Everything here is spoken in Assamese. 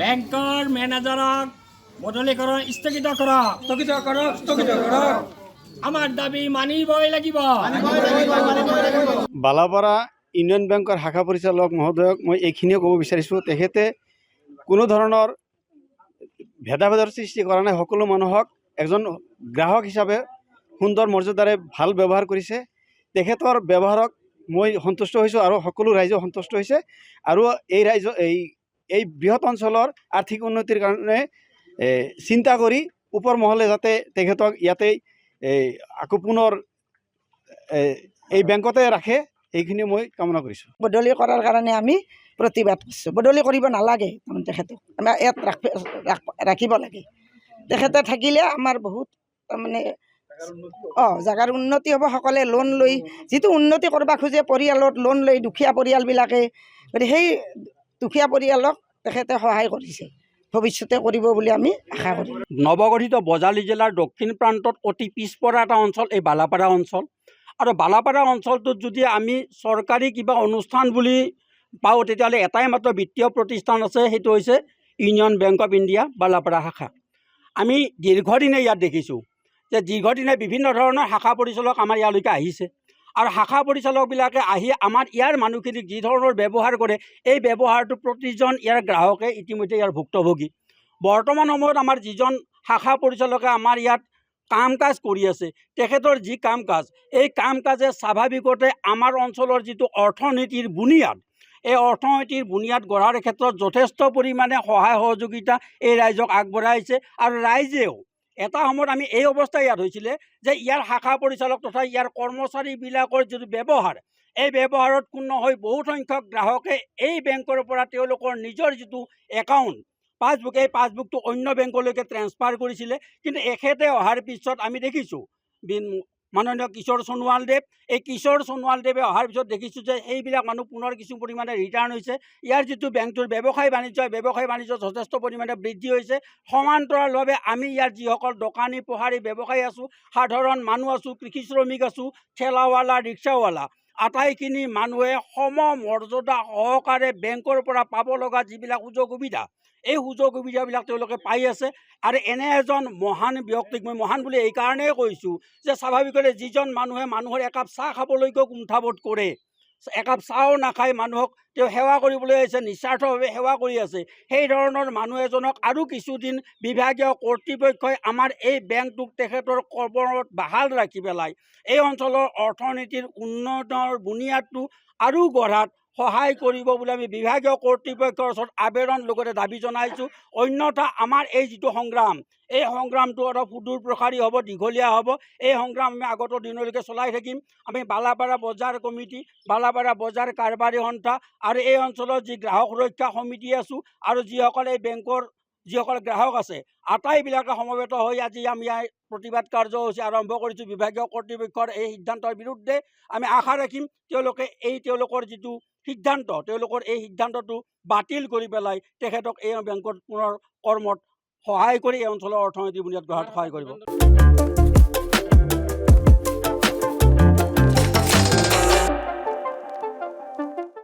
বেংকৰ মেনেজাৰক বদলীকৰণ স্থগিত কৰক। আমাৰ দাবী মানিবই লাগিব। বালাপাৰা ইউনিয়ন বেংকৰ শাখা পৰিচালক মহোদয়ক মই এইখিনিয়ে ক'ব বিচাৰিছোঁ, তেখেতে কোনো ধৰণৰ ভেদাভেদৰ সৃষ্টি কৰা নাই। সকলো মানুহক এজন গ্ৰাহক হিচাপে সুন্দৰ মৰ্যাদাৰে ভাল ব্যৱহাৰ কৰিছে। তেখেতৰ ব্যৱহাৰক মই সন্তুষ্ট হৈছোঁ আৰু সকলো ৰাইজেও সন্তুষ্ট হৈছে। আৰু এই বৃহৎ অঞ্চলৰ আৰ্থিক উন্নতিৰ কাৰণে চিন্তা কৰি ওপৰ মহলে যাতে তেখেতক ইয়াতে আকৌ পুনৰ এই বেংকতে ৰাখে, এইখিনি মই কামনা কৰিছোঁ। বদলি কৰাৰ কাৰণে আমি প্ৰতিবাদ কৰিছোঁ। বদলি কৰিব নালাগে, তেখেতক আমাৰ ইয়াত ৰাখিব লাগে। তেখেতে থাকিলে আমাৰ বহুত তাৰমানে জাগাৰ উন্নতি হ'ব। সকলে লোন লৈ যিটো উন্নতি কৰিব খোজে পৰিয়ালত লোন লৈ দুখীয়া পৰিয়ালবিলাকে, গতিকে সেই দুখীয়া পৰিয়ালক তেখেতে সহায় কৰিছে, ভৱিষ্যতে কৰিব বুলি আমি আশা কৰিম। নৱগঠিত বজালী জিলাৰ দক্ষিণ প্ৰান্তত অতি পিছপৰা এটা অঞ্চল এই বালাপাৰা অঞ্চল। আৰু বালাপাৰা অঞ্চলটোত যদি আমি চৰকাৰী কিবা অনুষ্ঠান বুলি পাওঁ, তেতিয়াহ'লে এটাই মাত্ৰ বিত্তীয় প্ৰতিষ্ঠান আছে, সেইটো হৈছে union bank of India Balapara শাখা। আমি দীৰ্ঘদিনে ইয়াত দেখিছোঁ যে দীৰ্ঘদিনে বিভিন্ন ধৰণৰ শাখা পৰিচালক আমাৰ ইয়ালৈকে আহিছে। আৰু শাখা পৰিচালকবিলাকে আহি আমাৰ ইয়াৰ মানুহখিনিক যি ধৰণৰ ব্যৱহাৰ কৰে, এই ব্যৱহাৰটো প্ৰতিজন ইয়াৰ গ্ৰাহকে ইতিমধ্যে ইয়াৰ ভুক্তভোগী। বৰ্তমান সময়ত আমাৰ যিজন শাখা পৰিচালকে আমাৰ ইয়াত কাম কাজ কৰি আছে, তেখেতৰ যি কাম কাজ, এই কাম কাজে স্বাভাৱিকতে আমাৰ অঞ্চলৰ যিটো অৰ্থনীতিৰ বুনিয়াদ, এই অৰ্থনীতিৰ বুনিয়াদ গঢ়াৰ ক্ষেত্ৰত যথেষ্ট পৰিমাণে সহায় সহযোগিতা এই ৰাইজক আগবঢ়াইছে। আৰু ৰাইজেও এটা সময়ত আমি এই অৱস্থা ইয়াত হৈছিলে যে ইয়াৰ শাখা পৰিচালক তথা ইয়াৰ কৰ্মচাৰীবিলাকৰ যিটো ব্যৱহাৰ, এই ব্যৱহাৰত ক্ষুণ্ণ হৈ বহুত সংখ্যক গ্ৰাহকে এই বেংকৰ পৰা তেওঁলোকৰ নিজৰ যিটো একাউণ্ট পাছবুক, এই পাছবুকটো অন্য বেংকলৈকে ট্ৰেন্সফাৰ কৰিছিলে। কিন্তু এখেতে অহাৰ পিছত আমি দেখিছোঁ মাননীয় কিশোৰ সোণোৱালদেৱ, এই কিশোৰ সোণোৱালদেৱে অহাৰ পিছত দেখিছোঁ যে এইবিলাক মানুহ পুনৰ কিছু পৰিমাণে ৰিটাৰ্ণ হৈছে। ইয়াৰ যিটো বেংকটোৰ ব্যৱসায় বাণিজ্য যথেষ্ট পৰিমাণে বৃদ্ধি হৈছে। সমান্তৰালভাৱে আমি ইয়াৰ যিসকল দোকানী পোহাৰী ব্যৱসায়ী আছোঁ, সাধাৰণ মানুহ আছোঁ, কৃষি শ্ৰমিক আছোঁ, ঠেলাৱালা, ৰিক্সাৱালা, আটাইখিনি মানুহে সম মৰ্যাদা সহকাৰে বেংকৰ পৰা পাব লগা যিবিলাক সুযোগ সুবিধা, এই সুযোগ সুবিধাবিলাক তেওঁলোকে পাই আছে। আৰু এনে এজন মহান ব্যক্তিক মই মহান বুলি এইকাৰণেই কৈছোঁ যে স্বাভাৱিকতে যিজন মানুহে মানুহৰ একাপ চাহ খাবলৈকো কুণ্ঠাবোধ কৰে, একাপ চাহও নাখায়, মানুহক তেওঁ সেৱা কৰিবলৈ আহিছে, নিস্বাৰ্থভাৱে সেৱা কৰি আছে, সেই ধৰণৰ মানুহ এজনক আৰু কিছুদিন বিভাগীয় কৰ্তৃপক্ষই আমাৰ এই বেংকটোক তেখেতৰ কৰ্মত বাহাল ৰাখি পেলাই এই অঞ্চলৰ অৰ্থনীতিৰ উন্নয়নৰ বুনিয়াদটো আৰু গঢ়াত সহায় কৰিব বুলি আমি বিভাগীয় কৰ্তৃপক্ষৰ ওচৰত আবেদন লগতে দাবী জনাইছোঁ। অন্যথা আমাৰ এই যিটো সংগ্ৰাম, এই সংগ্ৰামটো অলপ সুদূৰ প্ৰসাৰী হ'ব, দীঘলীয়া হ'ব। এই সংগ্ৰাম আমি আগত দিনলৈকে চলাই থাকিম। আমি বালাপাৰা বজাৰ কমিটি, বালাপাৰা বজাৰ কাৰবাৰী সন্থা আৰু এই অঞ্চলৰ যি গ্ৰাহক সুৰক্ষা সমিতি আছোঁ আৰু যিসকল এই বেংকৰ যিসকল গ্ৰাহক আছে, আটাইবিলাকে সমবেত হৈ আজি আমি প্ৰতিবাদ কাৰ্যসূচী আৰম্ভ কৰিছোঁ। বিভাগীয় কৰ্তৃপক্ষৰ এই সিদ্ধান্তৰ বিৰুদ্ধে আমি আশা ৰাখিম তেওঁলোকৰ যিটো সিদ্ধান্ত, তেওঁলোকৰ এই সিদ্ধান্তটো বাতিল কৰি পেলাই তেখেতক এই বেংকত পুনৰ কৰ্মত সহায় কৰি এই অঞ্চলৰ অৰ্থনীতি বুনিয়াদ গঢ়াত সহায় কৰিব।